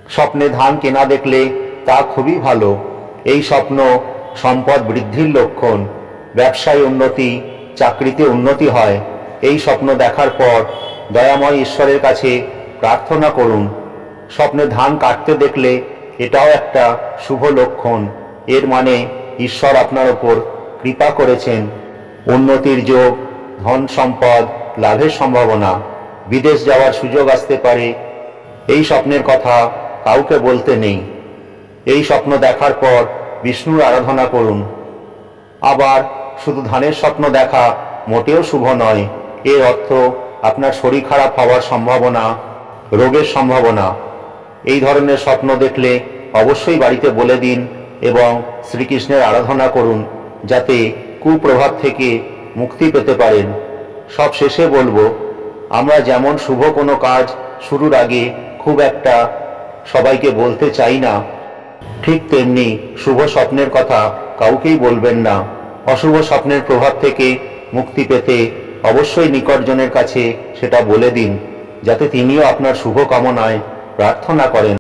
স্বপ্নে ধান কেনা দেখলে তা খুবই ভালো। এই স্বপ্ন সম্পদ বৃদ্ধির লক্ষণ। ব্যবসায় উন্নতি, চাকরিতে উন্নতি হয়। এই স্বপ্ন দেখার পর দয়াময় ঈশ্বরের কাছে প্রার্থনা করুন। স্বপ্নে ধান কাটতে দেখলে এটাও একটা শুভ লক্ষণ। এর মানে ঈশ্বর আপনার ওপর কৃপা করেছেন। উন্নতির যোগ, ধন সম্পদ লাভের সম্ভাবনা, বিদেশ যাওয়ার সুযোগ আসতে পারে। এই স্বপ্নের কথা কাউকে বলতে নেই। এই স্বপ্ন দেখার পর বিষ্ণুর আরাধনা করুন। আবার শুধু ধানের স্বপ্ন দেখা মোটেও শুভ নয়। এর অর্থ আপনার শরীর খারাপ হওয়ার সম্ভাবনা, রোগের সম্ভাবনা। এই ধরনের স্বপ্ন দেখলে অবশ্যই বাড়িতে বলে দিন এবং শ্রীকৃষ্ণের আরাধনা করুন, যাতে কুপ্রভাব থেকে মুক্তি পেতে পারেন। সব শেষে বলবো, আমরা যেমন শুভ কোনো কাজ শুরুর আগে খুব একটা সবাইকে বলতে চাই না, ঠিক তেমনি শুভ স্বপ্নের কথা কাউকেই বলবেন না। অশুভ স্বপ্নের প্রভাব থেকে মুক্তি পেতে অবশ্যই নিকটজনের কাছে সেটা বলে দিন, যাতে তিনিও আপনার শুভ কামনায় প্রার্থনা করেন।